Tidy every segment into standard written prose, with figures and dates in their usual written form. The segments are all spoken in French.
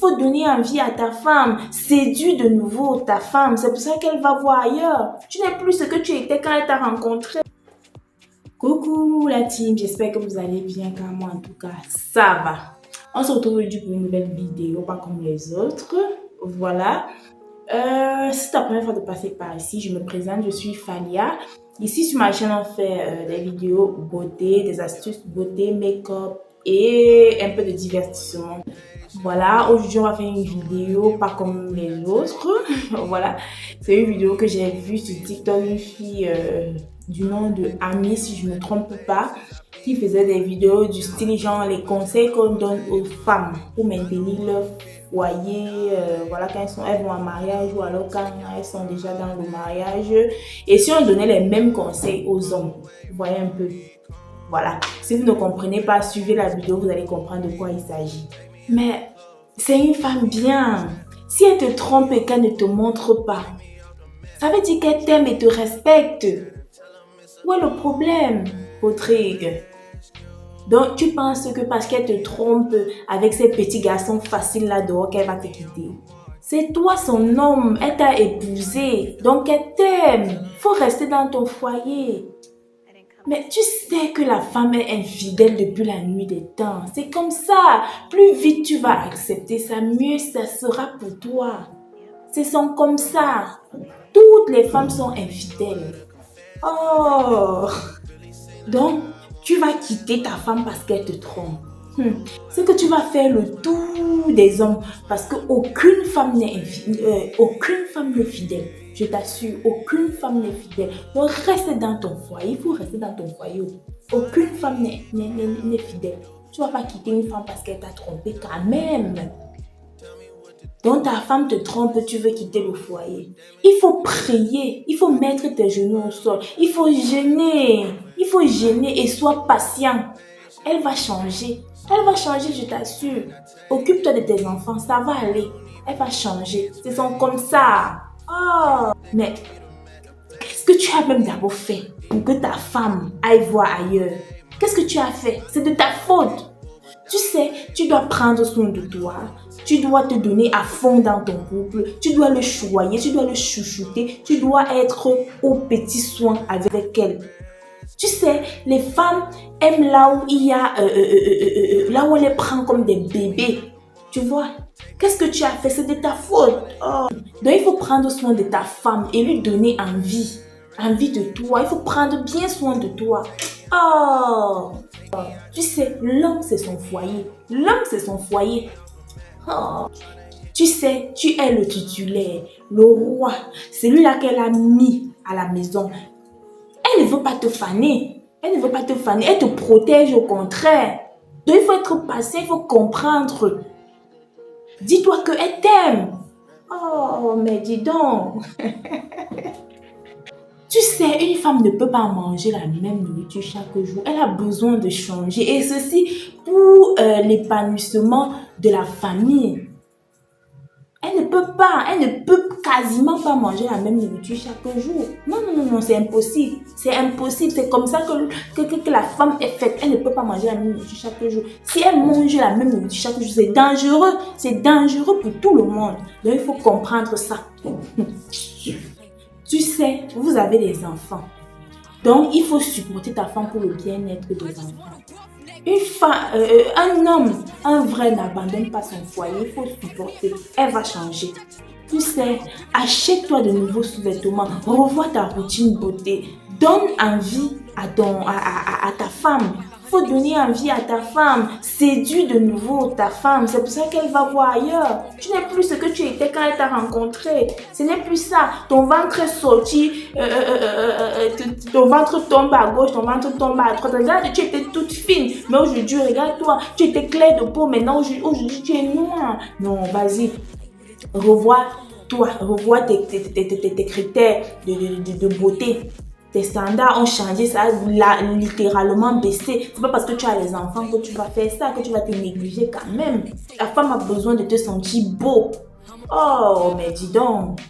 Faut donner envie à ta femme. Séduis de nouveau ta femme. C'est pour ça qu'elle va voir ailleurs. Tu n'es plus ce que tu étais quand elle t'a rencontré. Coucou la team, j'espère que vous allez bien, car moi en tout cas, ça va. On se retrouve aujourd'hui pour une nouvelle vidéo, pas comme les autres. Voilà. Si c'est ta première fois de passer par ici, je me présente, je suis Falia. Ici sur ma chaîne, on fait des vidéos beauté, des astuces beauté, make-up et un peu de divertissement. Voilà, aujourd'hui on va faire une vidéo pas comme les autres. Voilà, c'est une vidéo que j'ai vue sur TikTok, une fille du nom de Ami, si je ne me trompe pas, qui faisait des vidéos du style genre les conseils qu'on donne aux femmes pour maintenir leur foyer, voilà, quand elles vont en mariage ou alors quand elles sont déjà dans le mariage. Et si on donnait les mêmes conseils aux hommes, vous voyez un peu. Voilà, si vous ne comprenez pas, suivez la vidéo, vous allez comprendre de quoi il s'agit. Mais c'est une femme bien. Si elle te trompe et qu'elle ne te montre pas, ça veut dire qu'elle t'aime et te respecte. Où est le problème, Rodrigue? Donc, tu penses que parce qu'elle te trompe avec ces petits garçons faciles là dehors qu'elle va te quitter? C'est toi son homme, elle t'a épousé, donc elle t'aime. Faut rester dans ton foyer. Mais tu sais que la femme est infidèle depuis la nuit des temps. C'est comme ça. Plus vite tu vas accepter ça, mieux ça sera pour toi. C'est comme ça. Toutes les femmes sont infidèles. Oh! Donc, tu vas quitter ta femme parce qu'elle te trompe. C'est que tu vas faire le tour des hommes parce qu'aucune femme n'est fidèle. Je t'assure, aucune femme n'est fidèle. Donc, reste dans ton foyer. Il faut rester dans ton foyer. Aucune femme n'est fidèle. Tu ne vas pas quitter une femme parce qu'elle t'a trompé quand même. Donc, ta femme te trompe, tu veux quitter le foyer. Il faut prier. Il faut mettre tes genoux au sol. Il faut jeûner. Il faut jeûner et sois patient. Elle va changer. Elle va changer, je t'assure. Occupe-toi de tes enfants, ça va aller. Elle va changer. C'est comme ça. Oh, mais qu'est-ce que tu as même d'abord fait pour que ta femme aille voir ailleurs? Qu'est-ce que tu as fait? C'est de ta faute. Tu sais, tu dois prendre soin de toi. Tu dois te donner à fond dans ton couple. Tu dois le choyer, tu dois le chouchouter. Tu dois être au petit soin avec elle. Tu sais, les femmes aiment là où il y a, là où on les prend comme des bébés. Tu vois? Qu'est-ce que tu as fait? C'est de ta faute. Oh. Donc, il faut prendre soin de ta femme et lui donner envie. Envie de toi. Il faut prendre bien soin de toi. Oh. Tu sais, l'homme, c'est son foyer. L'homme, c'est son foyer. Oh. Tu sais, tu es le titulaire, le roi. Celui-là qu'elle a mis à la maison. Elle ne veut pas te faner. Elle ne veut pas te faner. Elle te protège au contraire. Donc, il faut être patient, il faut comprendre. Dis-toi qu'elle t'aime. Oh, mais dis donc. Tu sais, une femme ne peut pas manger la même nourriture chaque jour. Elle a besoin de changer. Et ceci pour l'épanouissement de la famille. Elle ne peut quasiment pas manger la même nourriture chaque jour. Non, c'est impossible. C'est impossible. C'est comme ça que la femme est faite. Elle ne peut pas manger la même nourriture chaque jour. Si elle mange la même nourriture chaque jour, c'est dangereux. C'est dangereux pour tout le monde. Donc, il faut comprendre ça. Tu sais, vous avez des enfants. Donc, il faut supporter ta femme pour le bien-être des enfants. Un homme, un vrai n'abandonne pas son foyer, il faut supporter, elle va changer. Tu sais, achète-toi de nouveaux sous-vêtements, revois ta routine beauté, donne envie à ta femme. Il faut donner envie à ta femme, séduis de nouveau ta femme, c'est pour ça qu'elle va voir ailleurs. Tu n'es plus ce que tu étais quand elle t'a rencontré, ce n'est plus ça. Ton ventre est sorti, ton ventre tombe à gauche, ton ventre tombe à droite. Regarde, tu étais toute fine, mais aujourd'hui, regarde-toi, tu étais claire de peau, maintenant aujourd'hui tu es noire. Non, vas-y, revois-toi, revois tes critères de beauté. Tes standards ont changé, ça a littéralement baissé. C'est pas parce que tu as les enfants que tu vas faire ça, que tu vas te négliger quand même. La femme a besoin de te sentir beau. Oh, mais dis donc.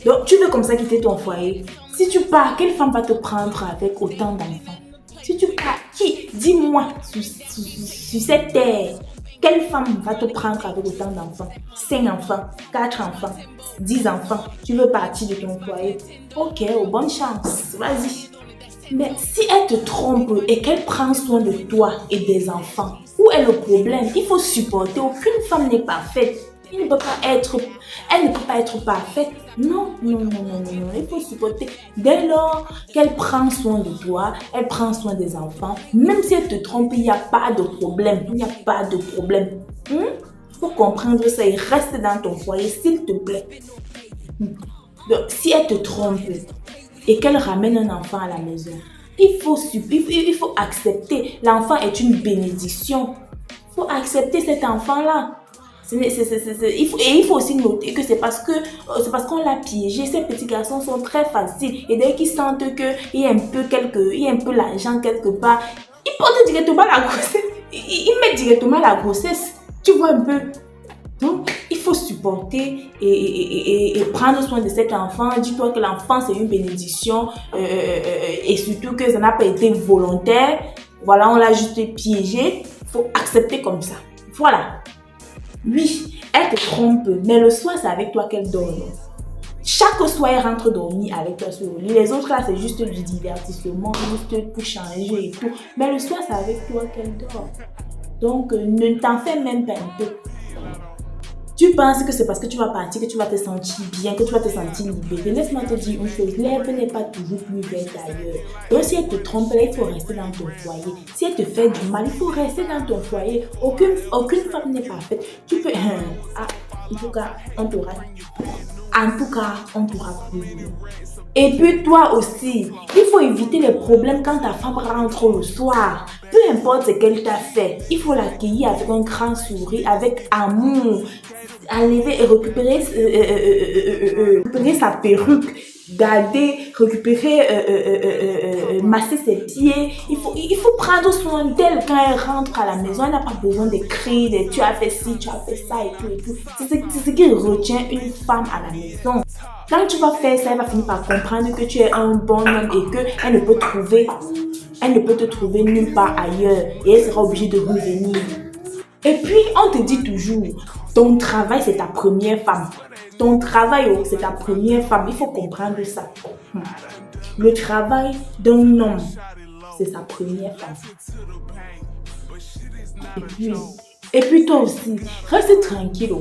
Donc, tu veux comme ça quitter ton foyer. Si tu pars, quelle femme va te prendre avec autant d'enfants? Si tu pars, qui? Dis-moi, sur cette terre, Quelle femme va te prendre avec autant d'enfants? 5 enfants, 4 enfants, 10 enfants. Tu veux partir de ton foyer? Ok, bonne chance, vas-y. Mais si elle te trompe et qu'elle prend soin de toi et des enfants, où est le problème? Il faut supporter. Aucune femme n'est parfaite. Elle ne peut pas être parfaite. Non, non, non, non, non, non. Il faut supporter. Dès lors qu'elle prend soin de toi, elle prend soin des enfants, même si elle te trompe, il n'y a pas de problème. Il n'y a pas de problème. Il faut comprendre ça et reste dans ton foyer, s'il te plaît. Donc, si elle te trompe et qu'elle ramène un enfant à la maison, il faut accepter. L'enfant est une bénédiction. Il faut accepter cet enfant-là. Il faut aussi noter que c'est parce qu'on l'a piégé. Ces petits garçons sont très faciles. Et dès qu'ils sentent qu'il y a un peu l'argent quelque part, ils portent directement la grossesse. Ils mettent directement la grossesse. Tu vois un peu. Donc, il faut supporter et prendre soin de cet enfant. Dis-toi que l'enfant, c'est une bénédiction et surtout que ça n'a pas été volontaire. Voilà, on l'a juste piégé. Il faut accepter comme ça. Voilà. Oui, elle te trompe, mais le soir, c'est avec toi qu'elle dort. Chaque soir, elle rentre dormir avec toi sur le lit. Les autres, là, c'est juste du divertissement, juste pour changer et tout. Mais le soir, c'est avec toi qu'elle dort. Donc, ne t'en fais même pas un peu. Tu penses que c'est parce que tu vas partir que tu vas te sentir bien, que tu vas te sentir libéré. Laisse-moi te dire une chose, l'herbe n'est pas toujours plus verte ailleurs. Donc si elle te trompe, là, il faut rester dans ton foyer. Si elle te fait du mal, il faut rester dans ton foyer. Aucune femme n'est parfaite. Tu peux... en tout cas, on pourra plus. Et puis toi aussi, il faut éviter les problèmes quand ta femme rentre le soir. Peu importe ce qu'elle t'a fait, il faut l'accueillir avec un grand sourire, avec amour. Enlever et récupérer sa perruque, masser ses pieds. Il faut prendre soin d'elle quand elle rentre à la maison. Elle n'a pas besoin de crier, tu as fait ci, tu as fait ça et tout et tout. C'est ce qui retient une femme à la maison. Quand tu vas faire ça, elle va finir par comprendre que tu es un bon homme et qu'elle ne peut te trouver nulle part ailleurs et elle sera obligée de revenir. Et puis, on te dit toujours, ton travail, c'est ta première femme. Ton travail, c'est ta première femme. Il faut comprendre ça. Le travail d'un homme, c'est sa première femme. Et puis toi aussi, reste tranquille.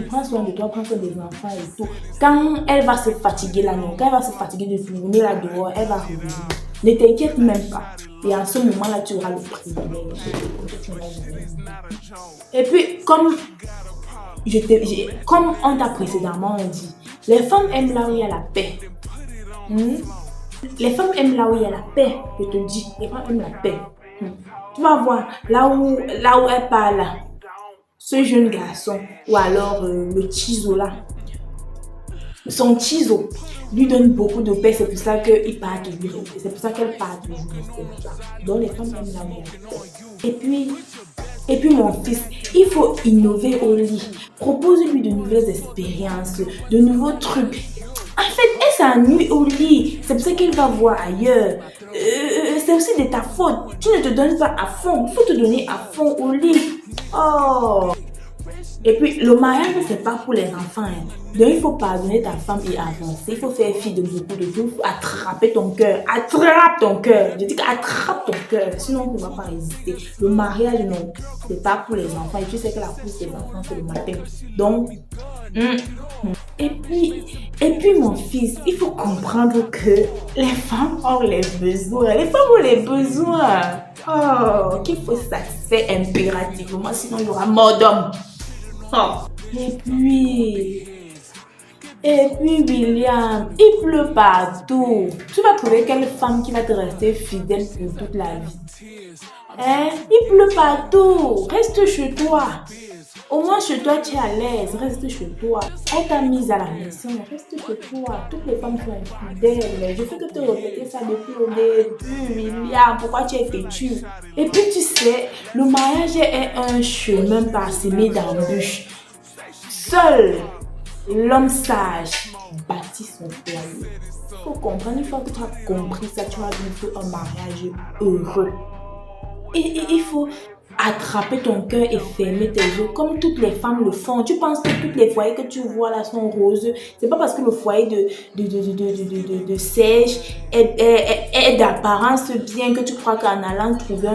Prends soin de toi, prends soin des enfants et tout. Quand elle va se fatiguer là, quand elle va se fatiguer de tourner là dehors, elle va revenir. Ne t'inquiète même pas. Et en ce moment-là, tu auras le privilège. Et puis, comme on t'a précédemment dit, les femmes aiment là où il y a la paix. Les femmes aiment là où il y a la paix, je te dis. Les femmes aiment la paix. Tu vas voir, là où elle parle, ce jeune garçon, ou alors le ciseau là, son ciseau lui donne beaucoup de paix, c'est pour ça qu'il part toujours. C'est pour ça qu'elle part toujours. Donc les femmes aiment la paix. Et puis mon fils, il faut innover au lit. Propose-lui de nouvelles expériences, de nouveaux trucs. En fait, elle s'ennuie au lit. C'est pour ça qu'elle va voir ailleurs. C'est aussi de ta faute. Tu ne te donnes pas à fond. Il faut te donner à fond au lit. Oh! Et puis, le mariage, c'est pas pour les enfants. Donc, il faut pardonner ta femme et avancer. Il faut faire fi de beaucoup de choses. Il faut attraper ton cœur. Attrape ton cœur. Je dis qu'attrape ton cœur. Sinon, on ne va pas résister. Le mariage, non. C'est pas pour les enfants. Et tu sais que la pousse des enfants, c'est le matin. Donc, Et puis, mon fils, il faut comprendre que les femmes ont les besoins. Les femmes ont les besoins. Oh, qu'il faut satisfaire impérativement. Sinon, il y aura mort d'homme. Oh. Et puis, William, il pleut partout. Tu vas trouver quelle femme qui va te rester fidèle pour toute la vie. Il pleut partout. Reste chez toi. Au moins chez toi, tu es à l'aise. Reste chez toi. Elle t'a mise à la maison. Reste chez toi. Toutes les femmes sont infidèles. Je fais que te répéter ça depuis le début, William. Pourquoi tu es têtu? Et puis tu sais, le mariage est un chemin parsemé d'embûches. Seul l'homme sage bâtit son foyer. Il faut comprendre, une fois que tu as compris ça, tu vas vivre un mariage heureux. Et il faut attraper ton cœur et fermer tes yeux comme toutes les femmes le font. Tu penses que tous les foyers que tu vois là sont roses. C'est pas parce que le foyer de Serge est d'apparence bien que tu crois qu'en allant trouver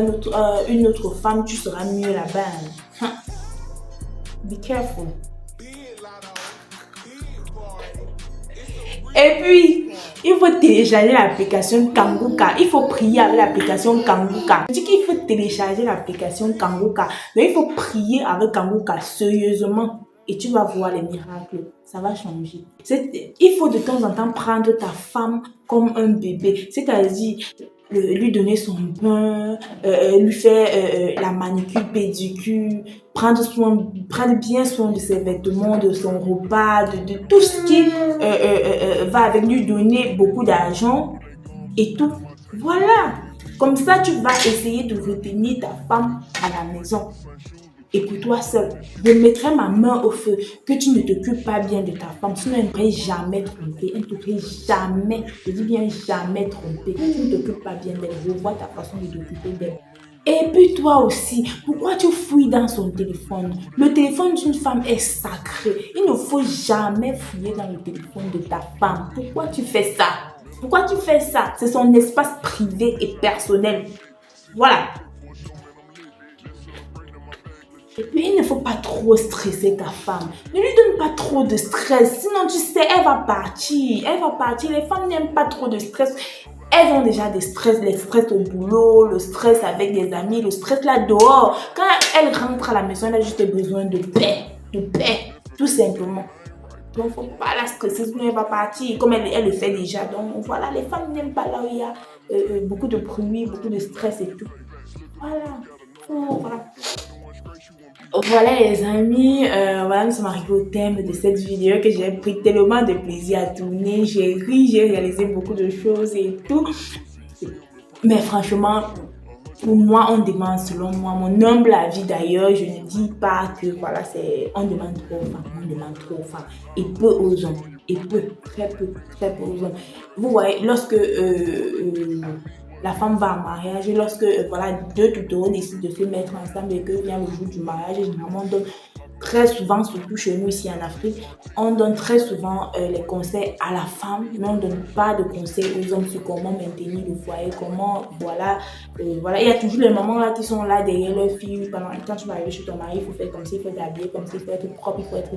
une autre femme, tu seras mieux là-bas. Be careful. Et puis, il faut télécharger l'application Kanguka. Il faut prier avec l'application Kanguka. Je dis qu'il faut télécharger l'application Kanguka. Mais il faut prier avec Kanguka sérieusement. Et tu vas voir les miracles. Ça va changer. Il faut de temps en temps prendre ta femme comme un bébé. C'est-à-dire lui donner son bain, lui faire la manicure, pédicure, prendre bien soin de ses vêtements, de son repas, de tout ce qui va avec lui, donner beaucoup d'argent et tout. Voilà. Comme ça, tu vas essayer de retenir ta femme à la maison. Et pour toi seul, je mettrai ma main au feu que tu ne t'occupes pas bien de ta femme. Sinon, elle ne pourrait jamais tromper. Elle ne t'occuperait jamais, je dis bien jamais tromper. Tu ne t'occupes pas bien d'elle. Je vois ta façon de t'occuper d'elle. Et puis toi aussi, pourquoi tu fouilles dans son téléphone? Le téléphone d'une femme est sacré. Il ne faut jamais fouiller dans le téléphone de ta femme. Pourquoi tu fais ça? Pourquoi tu fais ça? C'est son espace privé et personnel. Voilà. Et puis, il ne faut pas trop stresser ta femme. Ne lui donne pas trop de stress. Sinon, tu sais, elle va partir. Elle va partir. Les femmes n'aiment pas trop de stress. Elles ont déjà des stress, le stress au boulot, le stress avec des amis, le stress là dehors. Quand elle rentre à la maison, elle a juste besoin de paix, tout simplement. Donc, il ne faut pas la stresser, sinon elle va partir, comme elle le fait déjà. Donc, voilà, les femmes n'aiment pas là où il y a beaucoup de bruit, beaucoup de stress et tout. Voilà. Voilà. Voilà les amis, voilà, nous sommes arrivés au thème de cette vidéo que j'ai pris tellement de plaisir à tourner. J'ai ri, j'ai réalisé beaucoup de choses et tout. Mais franchement, pour moi, on demande, selon moi, mon humble avis d'ailleurs, je ne dis pas que voilà, on demande trop aux femmes, on demande trop aux femmes et peu aux hommes. Et très peu aux hommes. Vous voyez, lorsque la femme va en mariage, lorsque voilà, deux tuteurs décident de se mettre ensemble et que vient le jour du mariage, généralement on donne très souvent, surtout chez nous ici en Afrique, on donne très souvent les conseils à la femme, mais on ne donne pas de conseils aux hommes sur comment maintenir le foyer, comment, voilà, voilà. Il y a toujours les mamans là qui sont là derrière leur fille, quand tu vas arriver chez ton mari, il faut faire comme ça, il faut t'habiller comme ça, il faut être propre, il faut être.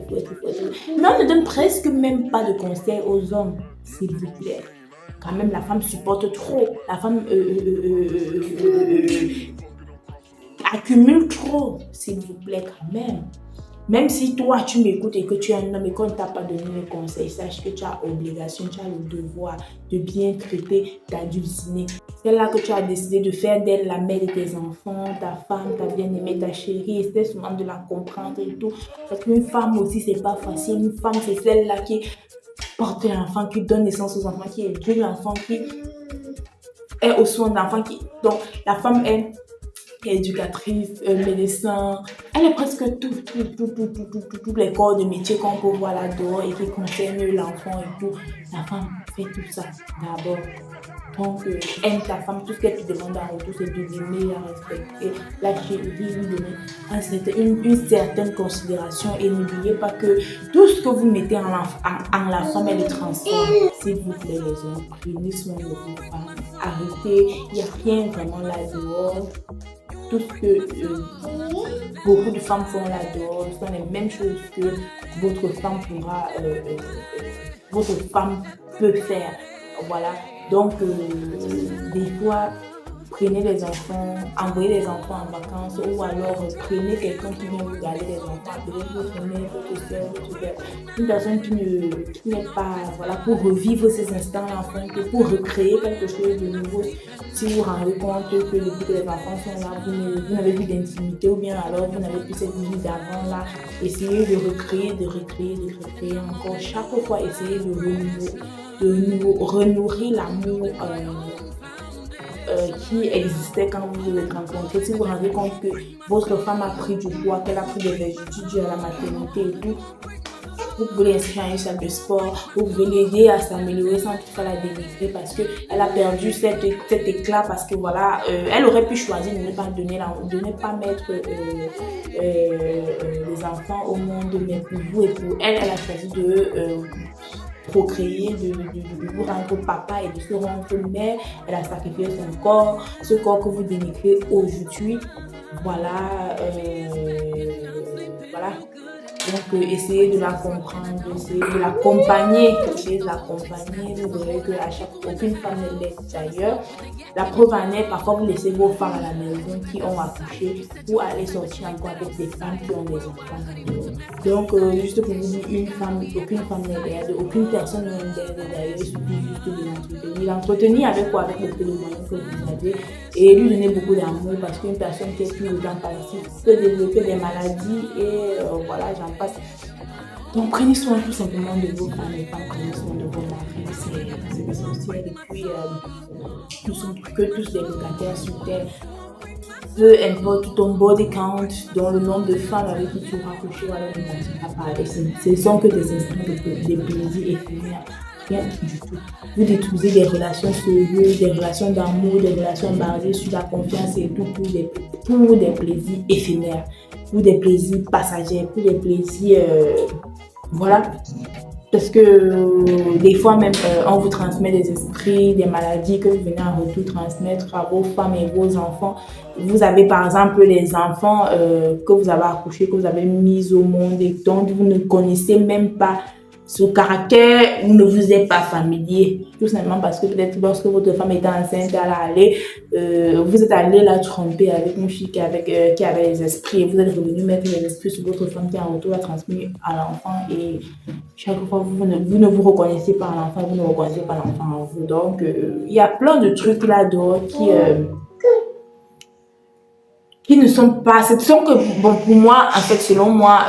Mais on ne donne presque même pas de conseils aux hommes, s'il vous plaît. Quand même, la femme supporte trop. La femme accumule trop, s'il vous plaît, quand même. Même si toi, tu m'écoutes et que tu es un homme et qu'on ne t'a pas donné les conseils, sache que tu as obligation, tu as le devoir de bien traiter ta dulcinée. C'est là que tu as décidé de faire d'elle la mère de tes enfants, ta femme, ta bien-aimée, ta chérie. Essaie souvent de la comprendre et tout. Parce qu'une femme aussi, c'est pas facile. Une femme, c'est celle-là qui porte l'enfant, qui donne naissance aux enfants, qui éduque l'enfant, qui est au soin d'enfant. Donc, la femme est éducatrice, médecin. Elle est presque tous les corps de métier qu'on peut voir là-dehors et qui concernent l'enfant et tout. La femme fait tout ça d'abord. Donc, aime ta femme, tout ce qu'elle te demande en retour, c'est de l'aimer, la respecter, la chérir, lui donner une certaine considération. Et n'oubliez pas que tout ce que vous mettez en la femme, elle le transforme. S'il vous plaît, les hommes, prenez soin de vos femmes. Arrêtez, il n'y a rien vraiment là dehors. Tout ce que beaucoup de femmes font là dehors sont les mêmes choses que votre femme peut faire. Voilà. Donc, des fois, prenez les enfants, envoyez les enfants en vacances ou alors prenez quelqu'un qui vient vous garder les enfants, peut-être votre mère, votre soeur, votre père. Une personne qui n'est pas, voilà, pour revivre ces instants enfants, que pour recréer quelque chose de nouveau. Si vous vous rendez compte que depuis que les enfants sont là, vous n'avez plus d'intimité ou bien alors vous n'avez plus cette vie d'avant là, essayez de recréer encore. Chaque fois, essayez de renourrir l'amour qui existait quand vous vous êtes rencontrés. Si vous vous rendez compte que votre femme a pris du poids, qu'elle a pris des vertus dues à la maternité et tout, vous pouvez l'inscrire à une salle de sport, vous pouvez l'aider à s'améliorer sans toutefois la dénigrer parce qu'elle a perdu cet éclat, parce que voilà, elle aurait pu choisir de ne pas mettre les enfants au monde, mais pour vous et pour elle, elle a choisi de procréer, de vous rendre papa et de se rendre mère. Elle a sacrifié son corps, ce corps que vous dénigrez aujourd'hui. Voilà, voilà. Donc, essayez de la comprendre, essayez de l'accompagner, vous verrez aucune femme ne l'est d'ailleurs. La preuve en est, parfois vous laissez vos femmes à la maison qui ont accouché pour aller sortir encore avec des femmes qui ont des enfants. Donc, juste pour vous dire, aucune femme n'est d'ailleurs, aucune personne n'est d'ailleurs, il suffit juste de l'entretenir. L'entretenir avec quoi? Avec le peu de moyens que vous avez et lui donner beaucoup d'amour, parce qu'une personne qui est plus autant passive peut développer des maladies et voilà, j'en passe. Donc prenez soin tout simplement de vos femmes et femmes, prenez soin de vos maris, c'est essentiel. Et puis nous sommes que tous des locataires sur terre. Peu importe ton body count, dont le nombre de femmes avec qui tu vas coucher, voilà, ne t'attira pas avec. Ce sont que des instants de plaisir éphémères. Rien du tout. Vous détruisez des relations sérieuses, des relations d'amour, des relations basées sur la confiance et tout pour des plaisirs éphémères, pour des plaisirs passagers, pour des plaisirs voilà. Parce que des fois même, on vous transmet des esprits, des maladies que vous venez en retour transmettre à vos femmes et vos enfants. Vous avez par exemple les enfants que vous avez accouchés, que vous avez mis au monde et dont vous ne connaissez même pas ce caractère, ne vous est pas familier. Tout simplement parce que peut-être lorsque votre femme était enceinte, vous êtes allé la tromper avec une fille qui avait les esprits et vous êtes revenu mettre les esprits sur votre femme qui en retour l'a transmis à l'enfant et chaque fois vous ne vous reconnaissez pas à l'enfant, vous ne reconnaissez pas l'enfant en vous. Donc il y a plein de trucs là-dehors qui ne sont pas, ce sont que, bon, pour moi, en fait, selon moi,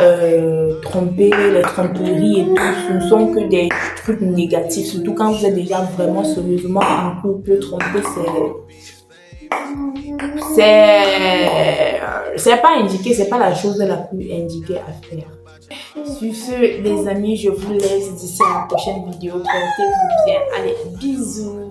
tromper, les tromperies et tout, ce ne sont que des trucs négatifs, surtout quand vous êtes déjà vraiment sérieusement en couple. Tromper, c'est pas indiqué, c'est pas la chose la plus indiquée à faire. Sur ce, les amis, je vous laisse d'ici à la prochaine vidéo. Portez-vous bien. Allez, bisous.